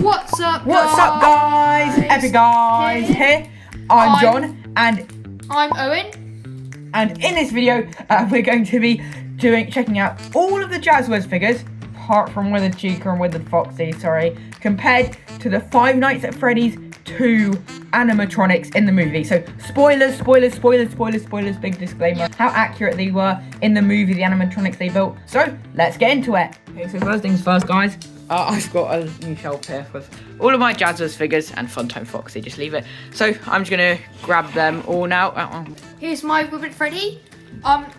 What's up, guys? Epic guys here. I'm John and I'm Owen. And in this video, we're going to be checking out all of the Jazwares figures, apart from Withered Chica and Withered Foxy, compared to the Five Nights at Freddy's 2 animatronics in the movie. So spoilers, big disclaimer, how accurate they were in the movie, the animatronics they built. So let's get into it. Okay, so first things first, guys. I've got a new shelf here with all of my Jazwares figures and Funtime Foxy, just leave it. So I'm just gonna grab them all now. Here's my Withered Freddy.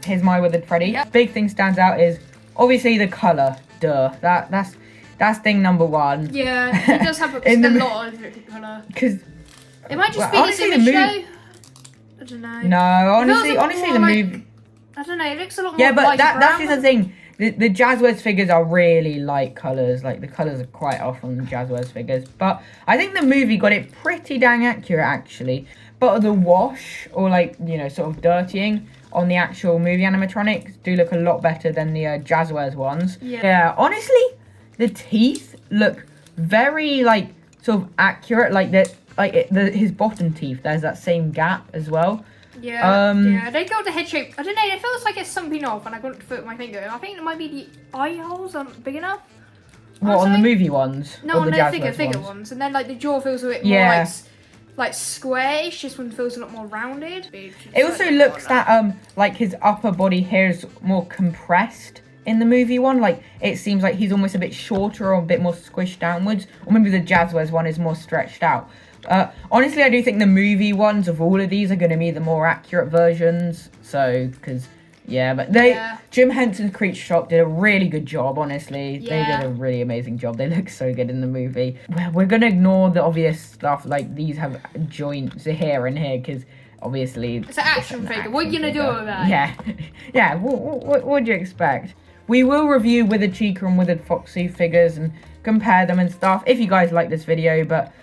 Here's my Withered Freddy. Yep. Big thing stands out is obviously the colour. Duh. That's thing number one. Yeah, it does have a lot of different colour. Because it might just be this image though. I don't know. No, honestly the movie. I don't know. It looks a lot more. Yeah, but that's brown. just the thing. The Jazwares figures are really light colours. Like, the colours are quite off on the Jazwares figures. But I think the movie got it pretty dang accurate, actually. But the wash, or sort of dirtying on the actual movie animatronics do look a lot better than the Jazwares ones. Yeah, honestly, the teeth look very, sort of accurate. His bottom teeth, there's that same gap as well. Yeah, they got the head shape. I don't know, it feels like it's something off, and I got to put my finger. I think it might be the eye holes aren't big enough. What, on the movie ones? No, on the figure ones. And then the jaw feels a bit more like squarish. This one feels a lot more rounded. It also looks that his upper body hair is more compressed in the movie one. It seems like he's almost a bit shorter or a bit more squished downwards. Or maybe the Jazwares one is more stretched out. Honestly, I do think the movie ones of all of these are going to be the more accurate versions. Jim Henson's Creature Shop did a really good job, honestly. Yeah. They did a really amazing job. They look so good in the movie. We're going to ignore the obvious stuff, like these have joints here and here, because obviously it's an action figure. What are you going to do with that? Yeah, what do you expect? We will review Withered Chica and Withered Foxy figures and compare them and stuff, if you guys like this video, but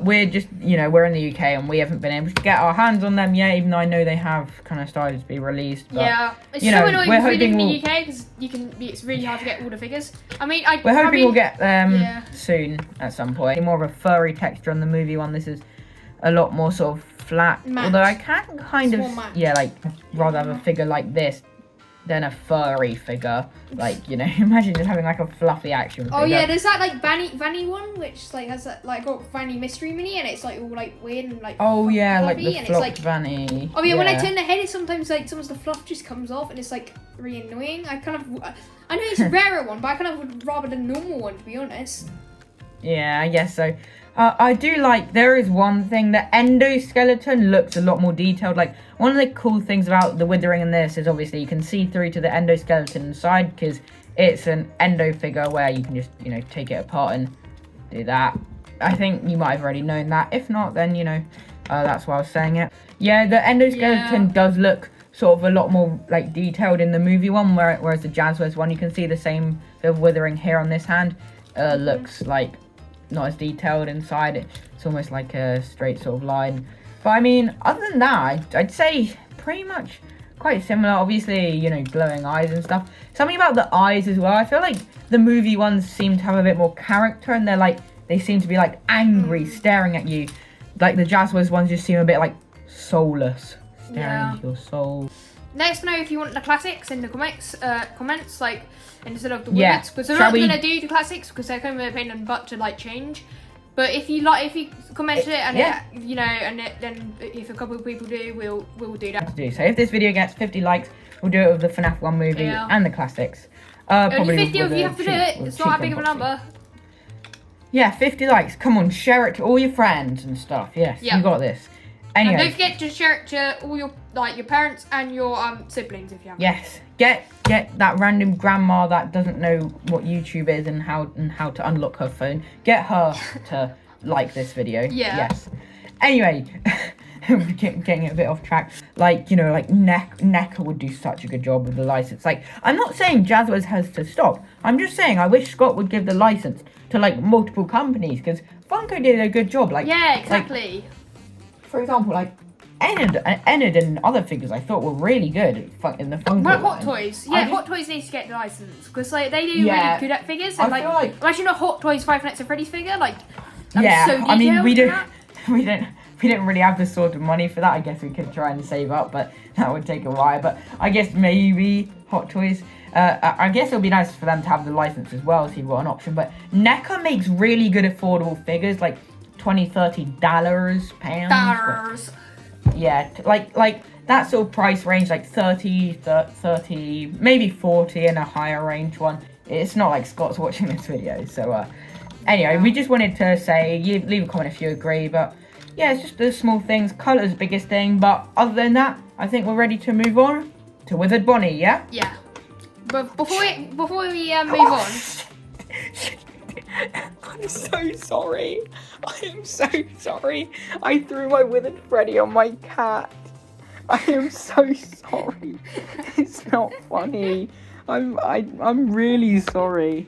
we're just, we're in the UK and we haven't been able to get our hands on them yet, even though I know they have kind of started to be released. But, yeah, it's so annoying we're hoping in the UK because it's really hard to get all the figures. We're hoping we'll get them soon at some point. More of a furry texture on the movie one. This is a lot more sort of flat. Matte. Although I can kind of, rather have a figure like this than a furry figure. Imagine just having a fluffy action figure. Oh yeah, there's that Vanny one, which has that got Vanny Mystery Mini, and it's all weird and fluffy, the flopped Vanny. Oh yeah, when I turn the head, it sometimes some of the fluff just comes off, and it's really annoying. I know it's a rarer one, but I kind of would rather the normal one, to be honest. Yeah, I guess so. I do there is one thing, the Endo skeleton looks a lot more detailed. One of the cool things about the withering in this is obviously you can see through to the Endo skeleton inside, because it's an Endo figure where you can just, take it apart and do that. I think you might have already known that. If not, then, that's why I was saying it. Yeah, the Endo skeleton does look sort of a lot more, detailed in the movie one, whereas the Jazwares one, you can see the same bit of withering here on this hand. Looks not as detailed inside. It's almost like a straight sort of line. But other than that, I'd say pretty much quite similar. Obviously, glowing eyes and stuff. Something about the eyes as well. I feel like the movie ones seem to have a bit more character, and they seem to be angry, staring at you. The Jazwares ones just seem a bit soulless, staring into your soul. Let us know if you want the classics in the comments, instead of the Withers, because we're not going to do the classics because they're kind of a pain in the butt to change. But if you comment it and then if a couple of people do, we'll do that. So if this video gets 50 likes, we'll do it with the FNAF 1 movie and the classics. Only 50 of you have to do it. It's not that big of a number. Yeah, 50 likes. Come on, share it to all your friends and stuff. Yes, you got this. Anyway, and don't forget to share it to all your your parents and your siblings if you have. Yes, get that random grandma that doesn't know what YouTube is and how to unlock her phone. Get her to like this video. Yeah. Yes. Anyway, getting a bit off track. NECA would do such a good job with the license. I'm not saying Jazwares has to stop. I'm just saying I wish Scott would give the license to multiple companies, because Funko did a good job. Yeah, exactly. For example, Endo and other figures I thought were really good in the Funko Hot line. Toys. Yeah, Hot Toys needs to get the license because like they do really good at figures. And, I feel like imagine a Hot Toys Five Nights at Freddy's figure. Like, yeah, so I mean we didn't really have the sort of money for that. I guess we could try and save up, but that would take a while. But I guess maybe Hot Toys. I guess it would be nice for them to have the license as well, so you've got an option. But NECA makes really good affordable figures, like $20, $30, pounds. Yeah, like that sort of price range, like 30, maybe 40, and a higher range one. It's not like Scott's watching this video, so anyway, we just wanted to say, you leave a comment if you agree, but yeah, it's just the small things. Colour's the biggest thing, but other than that, I think we're ready to move on to Withered Bonnie, yeah? Yeah. But before we move on... I'm so sorry. I am so sorry. I threw my Withered Freddy on my cat. I am so sorry. It's not funny. I'm really sorry.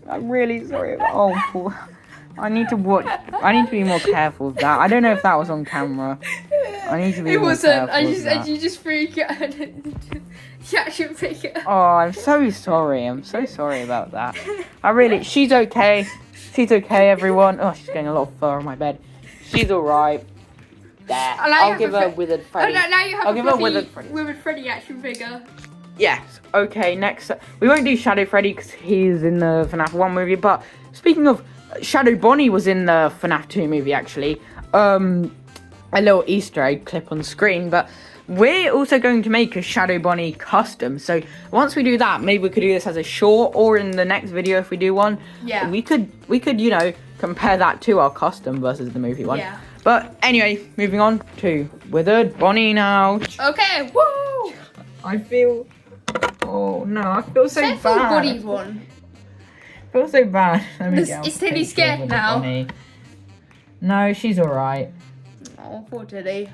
I'm really sorry. Oh, poor. I need to be more careful of that. I don't know if that was on camera. I need to be more careful. It wasn't. You just freak out. You actually freak out. Oh, I'm so sorry. I'm so sorry about that. She's okay. She's okay, everyone. Oh, she's getting a lot of fur on my bed. She's alright. There. I'll give her a Withered Freddy. Oh, no, now you have a Withered Freddy action figure. Yes. Okay, next. We won't do Shadow Freddy because he's in the FNAF 1 movie. But speaking of, Shadow Bonnie was in the FNAF 2 movie, actually. A little Easter egg clip on screen. But we're also going to make a Shadow Bonnie custom. So once we do that, maybe we could do this as a short, or in the next video if we do one. Yeah. We could, you know, compare that to our custom versus the movie one. Yeah. But anyway, moving on to Withered Bonnie now. Okay, woo! I feel... Oh no, I feel so bad. Body one. I feel so bad. Let me get Is Teddy scared now? Bonnie. No, she's alright. Oh, poor Teddy.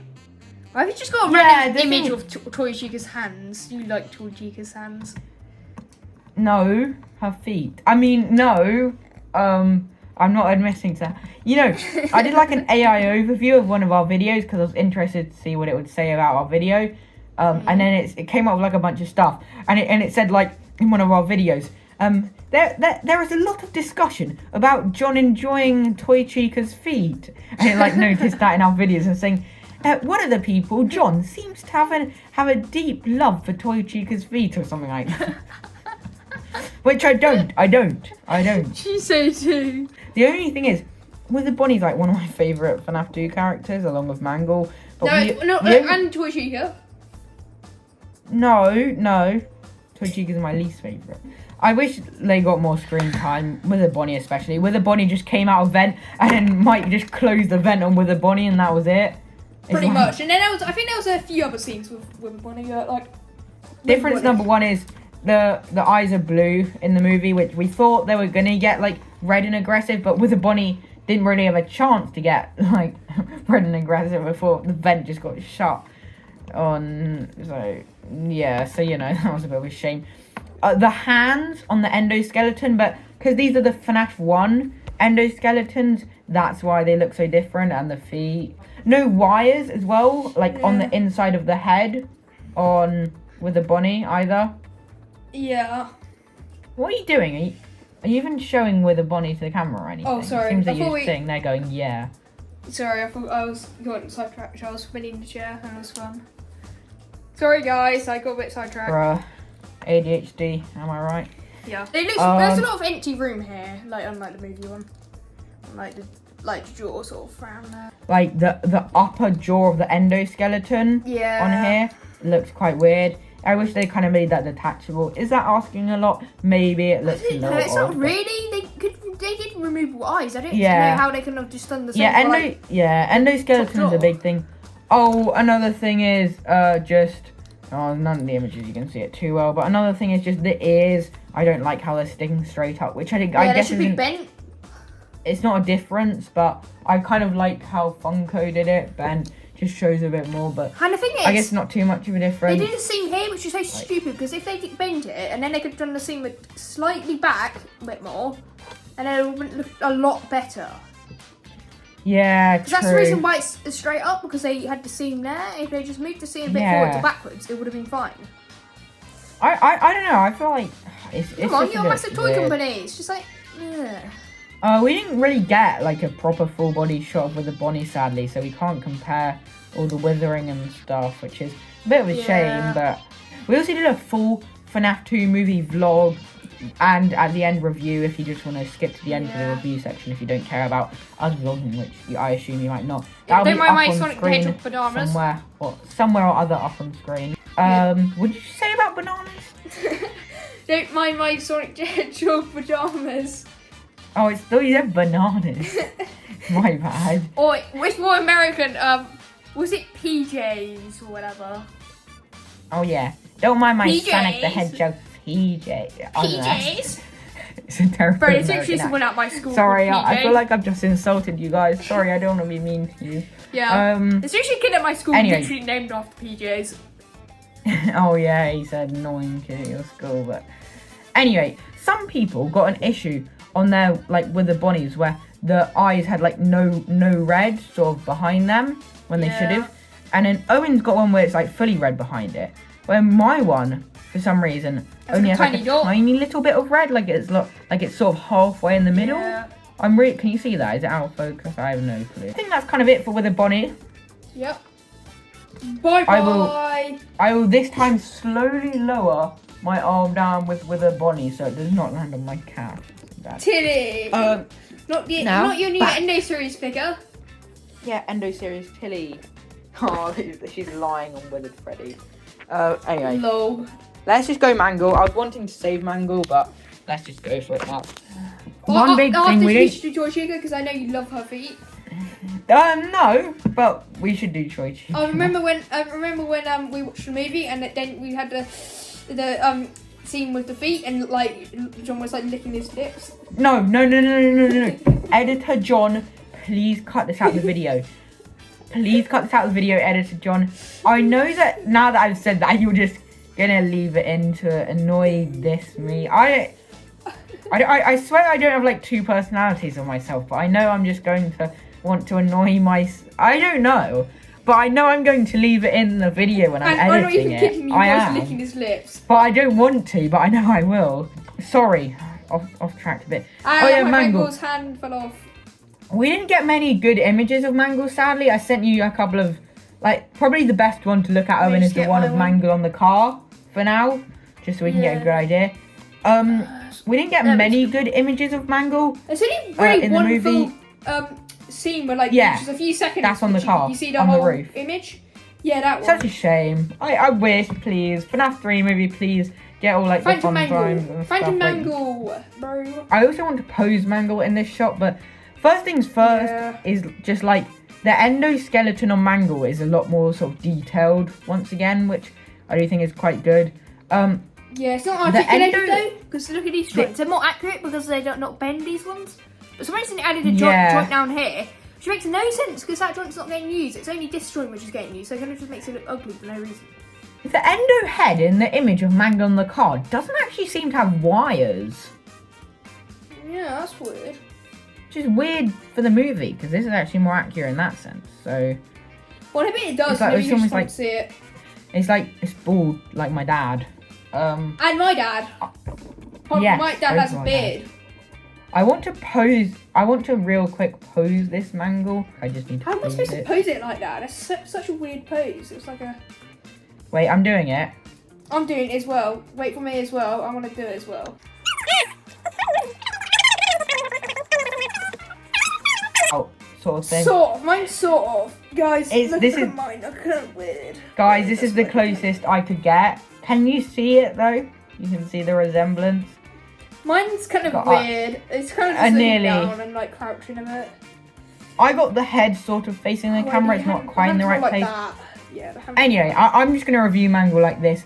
Why have you just got a random image of Toy Chica's hands? You like Toy Chica's hands? No, her feet. I mean, no. I'm not admitting to that. You know, I did like an AI overview of one of our videos because I was interested to see what it would say about our video. And then it came up with like a bunch of stuff. And it said like in one of our videos, there is a lot of discussion about John enjoying Toy Chica's feet. And it like noticed that in our videos and saying, one of the people, John, seems to have a deep love for Toy Chica's feet or something like that. Which I don't. She so too. The only thing is, Withered Bonnie's like one of my favourite FNAF 2 characters, along with Mangle. But and Toy Chica. No. Toy Chica's my least favourite. I wish they got more screen time, Withered Bonnie especially. Withered Bonnie just came out of vent, and then Mike just closed the vent on Withered Bonnie, and that was it. Pretty much. And then I think there was a few other scenes with Withered Bonnie, like... Difference number one is the eyes are blue in the movie, which we thought they were going to get, like, red and aggressive, but Withered Bonnie didn't really have a chance to get, like, red and aggressive before the vent just got shut on. So, yeah, so, you know, that was a bit of a shame. The hands on the endoskeleton, but because these are the FNAF 1 endoskeletons, that's why they look so different, and the feet. No wires as well, like on the inside of the head on Withered Bonnie either. Yeah. What are you doing? Are you even showing Withered Bonnie to the camera or anything? Oh, sorry. It seems that you're sitting there going, yeah. Sorry, I thought I was going sidetracked. I was spinning the chair and it was fun. Sorry guys, I got a bit sidetracked. Bruh. ADHD, am I right? Yeah. There's a lot of empty room here, like unlike the movie one. Like the jaw sort of around there. Like the upper jaw of the endosskeleton on here looks quite weird. I wish they kind of made that detachable. Is that asking a lot? Maybe it looks a little odd. It's not really. They did removable eyes. I don't know how they can have just done the same. Endoskeleton is a big thing. Oh, another thing is none of the images you can see it too well. But another thing is just the ears. I don't like how they're sticking straight up, which I guess should be bent. It's not a difference, but I kind of like how Funko did it. Bent just shows a bit more, but and the thing is, I guess not too much of a difference. They did the seam here, which is so stupid, because if they did bend it, and then they could have done the seam slightly back a bit more, and then it would look a lot better. Yeah, because that's the reason why it's straight up, because they had the seam there. If they just moved the seam a bit forwards or backwards, it would have been fine. I don't know. I feel like it's Come on, you're a massive toy company. It's just like, we didn't really get like a proper full body shot with the Bonnie, sadly, so we can't compare all the withering and stuff, which is a bit of a shame. But we also did a full FNAF 2 movie vlog and at the end review, if you just want to skip to the end of the review section if you don't care about us vlogging, which I assume you might not. That'll be up on screen somewhere or other up on screen. What did you say about bananas? Don't mind my Sonic the Hedgehog pajamas. Oh, it's still you said bananas. My bad. Or it's more American. Was it PJs or whatever? Oh yeah. Don't mind my PJs. Sonic the Hedgehog PJs. PJs. It's a terrible. Bro, it's literally someone at my school. Sorry, I feel like I've just insulted you guys. Sorry, I don't want to be mean to you. Yeah. There's literally a kid at my school literally named after PJs. Oh yeah, he said annoying kid at your school, but anyway, some people got an issue on their with the Bonnies where the eyes had like no red sort of behind them when they should have, and then Owen's got one where it's like fully red behind it. Where my one, for some reason, only has like a tiny little bit of red, like it's sort of halfway in the middle. Yeah. Can you see that? Is it out of focus? I have no clue. I think that's kind of it for Withered Bonnie. Yep. Bye. I will this time slowly lower my arm down with Withered Bonnie so it does not land on my cat. Tilly. Not your new Endo series figure. Yeah, Endo series Tilly. Oh, she's lying on Withered Freddy. Anyway. Lol. Let's just go Mangle. I was wanting to save Mangle, but let's just go for it now. One big thing we should do Chica because I know you love her feet. No, but we should do Troy Chica. I remember when we watched the movie and then we had the scene with the feet and like John was like licking his lips. No. Editor John, please cut this out of the video. Please cut this out of the video, Editor John. I know that now that I've said that, you're just gonna leave it in to annoy me. I swear I don't have like two personalities of myself, but I know I'm just going to want to annoy I don't know, but I know I'm going to leave it in the video when I'm editing I'm not even kidding you, I was licking his lips. But I don't want to, but I know I will. Sorry, off track a bit. Oh yeah, Mangle's hand fell off. We didn't get many good images of Mangle, sadly. I sent you a couple of, probably the best one to look at, Owen, is the one of Mangle on the car for now, just so we can get a good idea. We didn't get many good images of Mangle. There's only really in the movie. Scene where just a few seconds. That's on the car. You see the whole roof image. Yeah, that one. Such a shame. I wish, please, FNAF 3 movie, please get all the fun times and stuff. Mangle, bro. I also want to pose Mangle in this shot, but first things first is just the endoskeleton on Mangle is a lot more sort of detailed once again, which I do think is quite good. Yeah, it's not articulated though, because look at these joints. They're more accurate because they don't not bend these ones. But some reason they added a joint down here, which makes no sense because that joint's not getting used. It's only this joint which is getting used, so it kind of just makes it look ugly for no reason. The Endo head in the image of Mangle on the card doesn't actually seem to have wires. Yeah, that's weird. Which is weird for the movie because this is actually more accurate in that sense. So. Well, I bet it does. Maybe you just can't see it. It's bald like my dad. And my dad. My dad has a beard. I want to real quick pose this Mangle. I just need to How am I supposed to pose it like that? That's such a weird pose. It's like a... Wait, I'm doing it. I'm doing it as well. Wait for me as well. I want to do it as well. Oh, sort of thing. Sort of. Mine's sort of. Guys, look at mine. Look kind of weird. Guys, this is the closest I could get. Can you see it though? You can see the resemblance. Mine's kind of weird. It's kind of just looking down and like crouching a bit. I got the head sort of facing the camera. It's not quite in the right place. That. Yeah, anyway, I'm just going to review Mangle like this.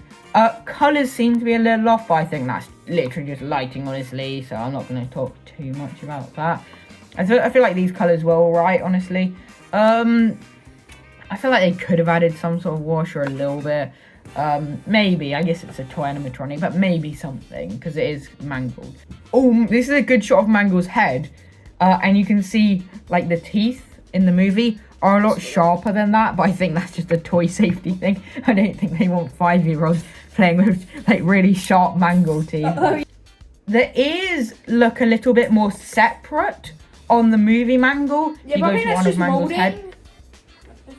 Colours seem to be a little off, but I think that's literally just lighting, honestly. So I'm not going to talk too much about that. I feel like these colours were alright, honestly. I feel like they could have added some sort of wash or a little bit. Maybe, I guess it's a toy animatronic, but maybe something, because it is mangled. Oh, this is a good shot of Mangle's head, and you can see, the teeth in the movie are a lot sharper than that, but I think that's just a toy safety thing. I don't think they want 5-year-olds playing with like really sharp Mangle teeth. The ears look a little bit more separate on the movie Mangle. Yeah, you but go I think to that's one of just Mangle's moulding. head.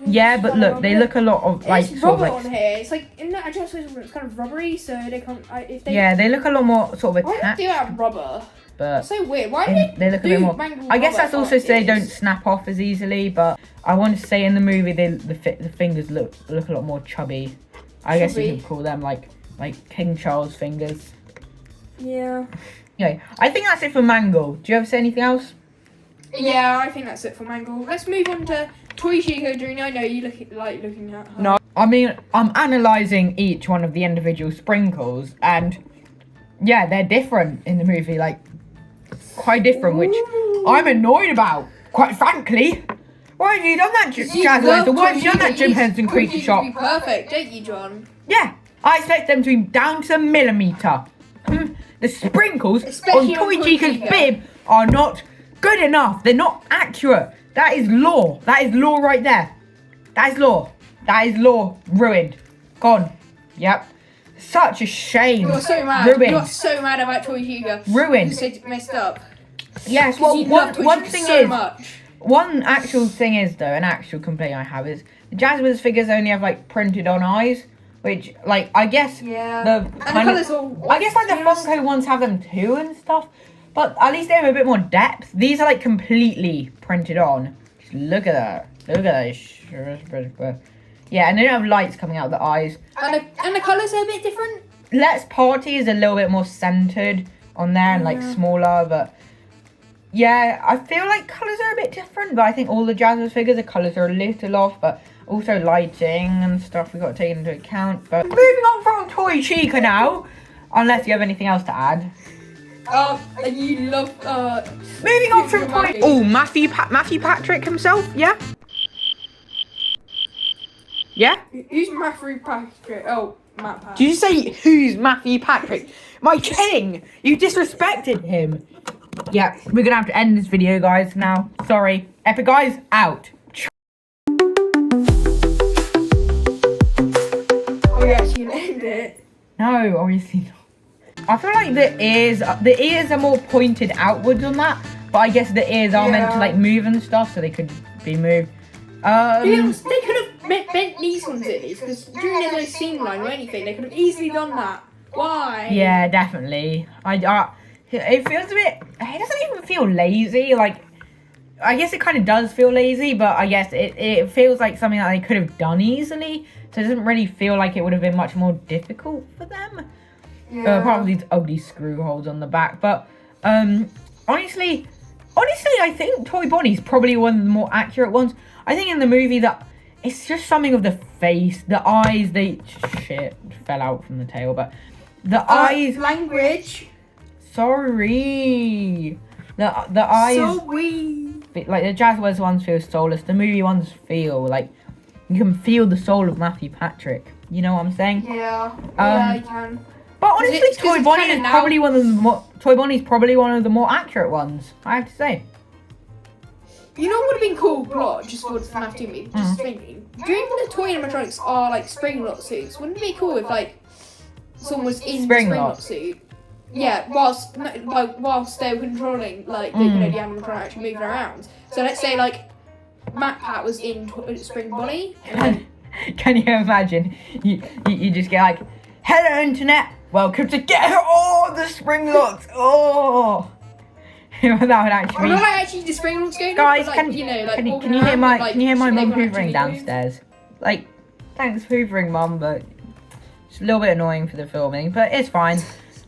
Yeah, but look, they look a lot of like it's sort rubber of like. on here. It's like in that Jazwares it's kind of rubbery, so they can't. If they. Yeah, they look a lot more sort of Why attached. do they have rubber? But So weird. Why they look a bit more. I guess that's also so they don't snap off as easily. But I want to say in the movie, the fingers look a lot more chubby. I guess you could call them like King Charles fingers. Yeah. Anyway, I think that's it for Mangle. Do you ever say anything else? Yeah, I think that's it for Mangle. Let's move on to Toy Chica. Dream. I know you looking at her. No, I mean I'm analysing each one of the individual sprinkles, and yeah, they're different in the movie. Like. Quite different, which I'm annoyed about, quite frankly. Why have you done that, Jazwares? Why have you done that, Jim Henson Creature Shop? Perfect, don't you, John? Yeah, I expect them to be down to the millimetre. The sprinkles Especially on on Toy Chica's Chica. bib are not good enough. They're not accurate. That is law. That is law right there. That is law. That is law. Ruined. Gone. Yep. Such a shame. You're so mad. Ruined. You're so mad about Toy Chica. Ruined. You said messed up. Yes, well, one thing so is, much. one actual thing is though, an actual complaint I have is the Jazwares figures only have like printed on eyes, which like I guess Yeah. I guess like the Funko ones have them too and stuff, but at least they have a bit more depth. These are like completely printed on. Just look at that. Look at that. Yeah, and they don't have lights coming out of the eyes. And the colours are a bit different. Let's Party is a little bit more centered on there and like smaller, but yeah, I feel like colours are a bit different, but I think all the Jazwares figures, the colours are a little off, but also lighting and stuff we got to take into account. But moving on from Toy Chica now, unless you have anything else to add. And you love Moving on from Toy. Oh, Matthew Patrick himself, yeah. Yeah? Who's Matthew Patrick? Oh, Matt Pat. Did you say who's Matthew Patrick? My king! You disrespected him. Yeah, we're gonna have to end this video, guys, now. Sorry. Epic Guys, out. Are you actually gonna end it? No, obviously not. I feel like the ears are more pointed outwards on that, but I guess the ears are meant to like move and stuff, so they could be moved. They could have bent these ones at least, because during there's no seam line or anything, they could have easily done that. Why? Yeah, definitely. It feels a bit. It doesn't even feel lazy. Like, I guess it kind of does feel lazy, but I guess it feels like something that they could have done easily. So it doesn't really feel like it would have been much more difficult for them. Yeah. Apart from these ugly screw holes on the back, but honestly, I think Toy Bonnie's probably one of the more accurate ones. I think in the movie that it's just something of the face, the eyes. Shit fell out from the tail, but the eyes. Language. Sorry. The eyes. Sorry. Like the Jazwares ones feel soulless. The movie ones feel like you can feel the soul of Matthew Patrick. You know what I'm saying? Yeah. Yeah, you can. But honestly, Toy Bonnie is probably one of the more. Toy Bonnie's probably one of the more accurate ones. I have to say. You know what would have been cool plot just for the FNAF 2 movie? Just thinking. During the toy animatronics are like Springlot suits. Wouldn't it be cool if like someone was in the Springlot suit? Yeah, whilst they were controlling like the animatronic actually moving around. So let's say like Matt Pat was in Spring Bonnie. Can you imagine? You just get like, hello internet, welcome to get all the Springlots. Oh. That would actually. Not like actually the Springlots going guys, on, but, can you hear my mum hoovering downstairs? Like, thanks for hoovering, mum, but it's a little bit annoying for the filming, but it's fine.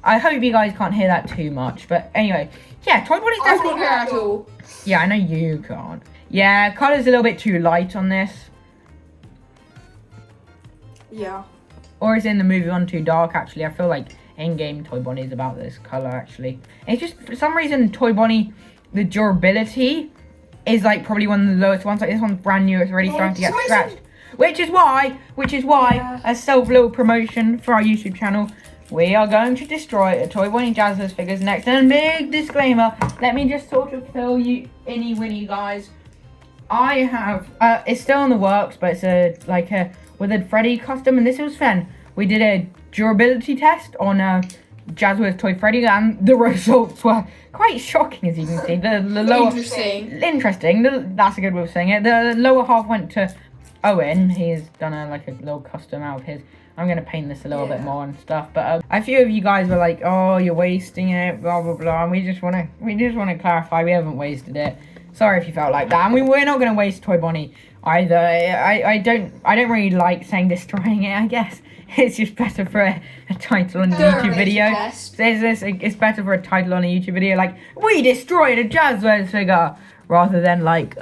I hope you guys can't hear that too much, but anyway, yeah, Toy Bonnie's definitely. I can't hear at all. Yeah, I know you can't. Yeah, colour's a little bit too light on this. Yeah. Or is in the movie one too dark? Actually, I feel like in-game Toy Bonnie is about this colour. Actually, it's just for some reason Toy Bonnie, the durability is like probably one of the lowest ones. Like this one's brand new; it's already starting to get scratched. Which is why, a self-little promotion for our YouTube channel. We are going to destroy a Toy Bonnie Jazwares figures next. And a big disclaimer, let me just sort of fill you inny-winny, guys. I have, it's still in the works, but it's a Withered Freddy custom, and this was fun. We did a durability test on Jazwares Toy Freddy, and the results were quite shocking, as you can see. The lower, interesting. That's a good way of saying it. The lower half went to Owen. He's done a little custom out of his. I'm gonna paint this a little bit more and stuff. But a few of you guys were like, "Oh, you're wasting it," blah blah blah. And we just wanna clarify, we haven't wasted it. Sorry if you felt like that. And we're not gonna waste Toy Bonnie either. I don't really like saying destroying it. I guess it's just better for a title on a YouTube video. It's better for a title on a YouTube video, like we destroyed a Jazwares figure, rather than like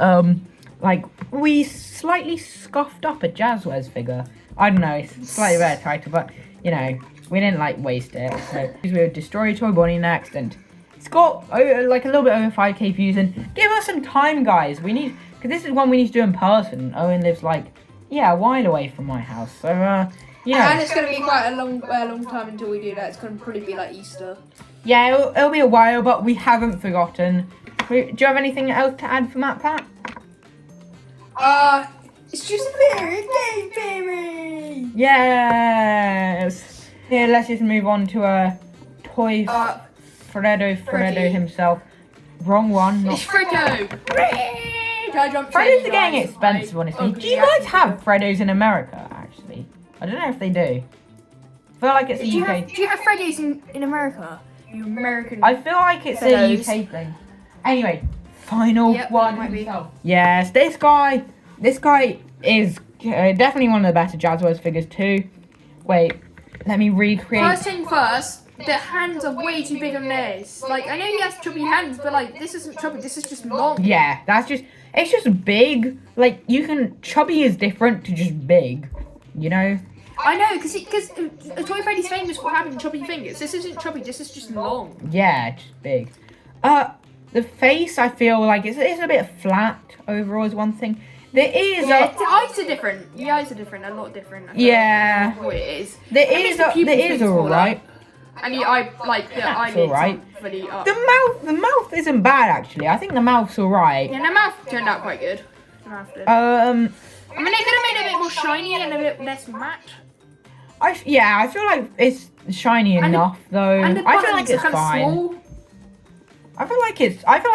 we slightly scuffed up a Jazwares figure. I don't know, it's a slightly better title, but you know, we didn't waste it. So we'll destroy Toy Bonnie next, and it's got a little bit over 5k views. And give us some time, guys. We need, because this is one we need to do in person. Owen lives a while away from my house, so you know. And it's gonna be quite a long time until we do that. It's gonna probably be like Easter. Yeah, it'll be a while, but we haven't forgotten. Do you have anything else to add from that, Pat? It's just a very game theory. Yes. Here, let's just move on to a toy. Freddo himself. Wrong one. It's Freddo. Freddos are getting expensive, honestly. Do you guys have Freddos in America? Actually, I don't know if they do. I feel like it's a UK. Do you have Freddies in America? You American. I feel like it's a UK thing. Anyway, final one. Might be. Yes, this guy is definitely one of the better Jazwares figures too. Wait, let me recreate. First thing first, the hands are way too big on this. I know he has chubby hands, but this isn't chubby. This is just long. Yeah, it's just big. Chubby is different to just big. You know. I know, because Toy Freddy's famous for having chubby fingers. This isn't chubby. This is just long. Yeah, just big. The face, I feel like it's a bit flat overall is one thing. There is the eyes are different. The eyes are different, a lot different. Yeah. What it is. There is alright. And the eyelids alright. Really up. The mouth isn't bad actually. I think the mouth's alright. Yeah, the mouth turned out quite good. The mouth did. I mean, they could have made it a bit more shiny and a bit less matte. I feel like it's shiny enough though. And the I feel like it's fine. Small. I feel like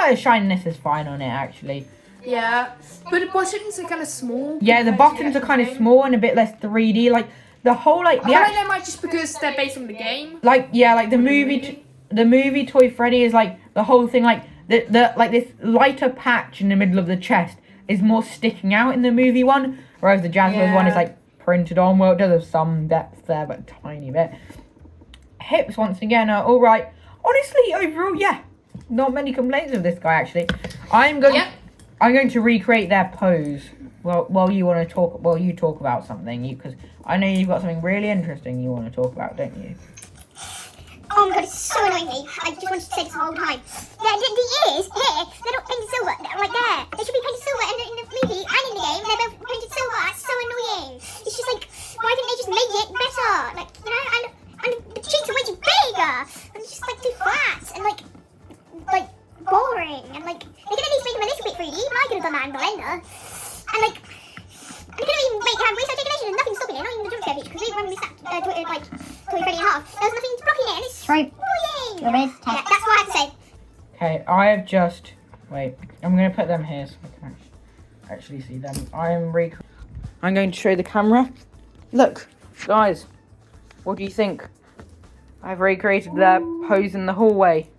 the shininess is fine on it actually. Yeah, but the buttons are kind of small. Yeah, the buttons are kind of small and a bit less 3D. The whole I don't know much just because they're based on the game. The movie Toy Freddy is the whole thing this lighter patch in the middle of the chest is more sticking out in the movie one, whereas the Jazwares one is printed on. Well, it does have some depth there, but a tiny bit. Hips once again are all right. Honestly, overall, yeah, not many complaints with this guy actually. I'm going to recreate their pose. While you talk about something, because I know you've got something really interesting you want to talk about, don't you? Oh my god, it's so annoying me. I just wanted to say this the whole time. The ears here, they're not painted silver. They're there. They should be painted silver in the movie and in the game. They're both painted silver. That's so annoying. It's just why didn't they just make it better? And the cheeks are way too bigger. And it's just too flat and boring. And they could at least make them a little bit 3D. But I could have done that in Blender. And they could have even made articulation and nothing stopping it. Not even the jump scare feature. Because when we snapped Toy Freddy in half, there was nothing blocking it, and it's annoying. Yeah, that's what I have to say. Okay, I have just I'm gonna put them here so I can actually see them. I'm going to show the camera. Look, guys, what do you think? I've recreated their pose in the hallway.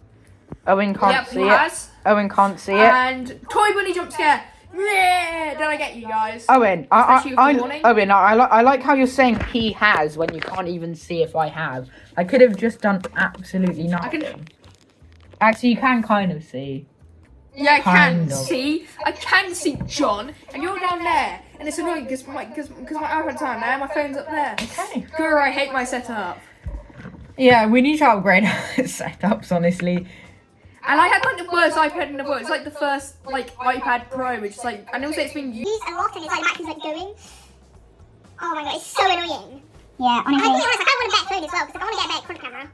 Owen can't see it. Owen can't see it. And Toy Bonnie jump scare. Yeah, did I get you guys? Owen, I like how you're saying he has when you can't even see if I have. I could have just done absolutely nothing. Actually, you can kind of see. Yeah, I can see. I can see John, and you're down there, and it's annoying because my iPad's on there, my phone's up there. Okay. Guru, I hate my setup. Yeah, we need to upgrade our setups, honestly. And I had the worst iPad in the world. It's the first iPad Pro, which is and also it's been used a lot, and it's the back is going. Oh my god, it's so annoying. Yeah, honestly. I think I kind of want a better phone as well because I want to get a better front camera.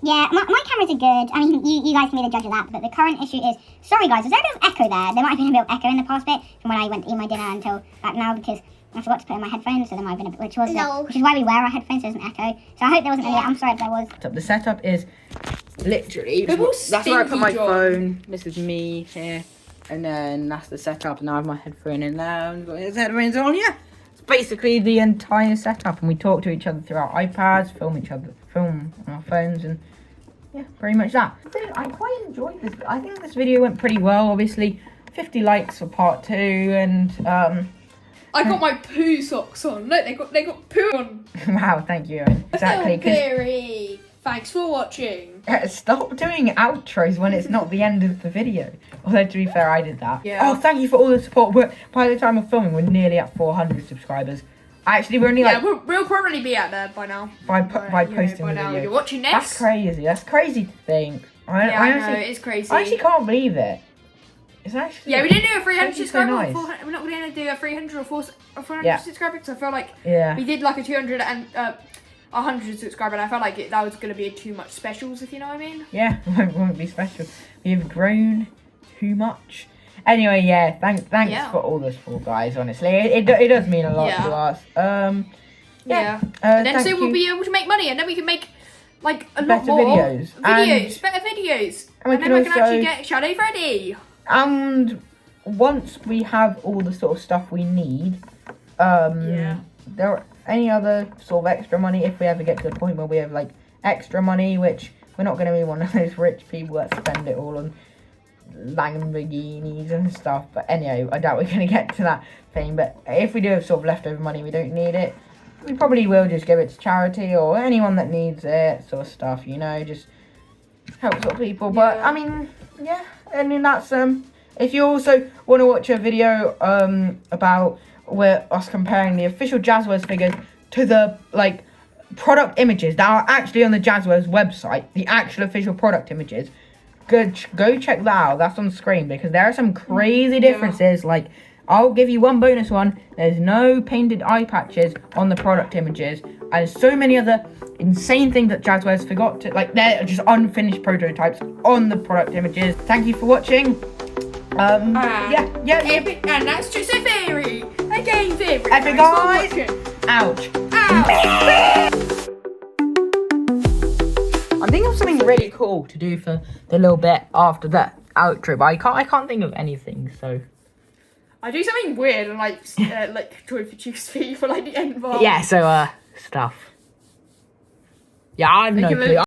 Yeah, my cameras are good. I mean, you guys can be the judge of that. But the current issue is, sorry guys, was there a bit of echo there? There might have been a bit of echo in the past bit from when I went to eat my dinner until back now because I forgot to put in my headphones, so there might have been a bit, which is why we wear our headphones so it doesn't echo. So I hope there wasn't any. I'm sorry if there was. The setup is literally. That's where I put my phone. This is me here, and then that's the setup. And I have my headphone in now. And got his headphones on. Yeah. Basically the entire setup, and we talk to each other through our iPads, film on our phones, and yeah, pretty much that. I quite enjoyed this. I think this video went pretty well. Obviously, 50 likes for part 2, and I got my poo socks on. Look, they got poo on. Wow, thank you, Owen. Exactly. Very. Thanks for watching. Stop doing outros when it's not the end of the video. Although, to be fair, I did that. Yeah. Oh, thank you for all the support. By the time of filming, we're nearly at 400 subscribers. Actually, we're only like... Yeah, we'll probably be out there by now. By posting the video. You're watching this. That's crazy. That's crazy to think. I know, it is crazy. I actually can't believe it. It's actually... Yeah, we didn't do a 300 subscriber. So nice. We're not going to do a 300 or 400 subscriber because I feel like we did like a 200 and 100 subscriber, and I felt like that was going to be too much specials, if you know what I mean. Yeah, it won't be special. We've grown too much. Anyway, yeah, thanks for all the support, guys, honestly. It does mean a lot to us. And then so we'll be able to make money, and then we can make like a lot more videos, better videos. And then we can actually get Shadow Freddy. And once we have all the sort of stuff we need, there are any other sort of extra money if we ever get to a point where we have like extra money, which we're not going to be one of those rich people that spend it all on Lamborghinis and stuff. But anyway, I doubt we're going to get to that thing. But if we do have sort of leftover money, we don't need it, we probably will just give it to charity or anyone that needs it, sort of stuff, you know, just help sort of people. But I mean, yeah, and then that's if you also want to watch a video about us comparing the official Jazwares figures to the like product images that are actually on the Jazwares website, the actual official product images, go check that out. That's on screen because there are some crazy differences. Like, I'll give you one bonus one. There's no painted eye patches on the product images, and there's so many other insane things that Jazwares forgot to, like, they're just unfinished prototypes on the product images. Thank you for watching. And that's just a theory. A game theory. Epic guys. Ouch. I'm thinking of something really cool to do for the little bit after that outro, but I can't think of anything. So I do something weird and like Toy for Juice for like the end bar. Yeah. So stuff. Yeah, I have no clue.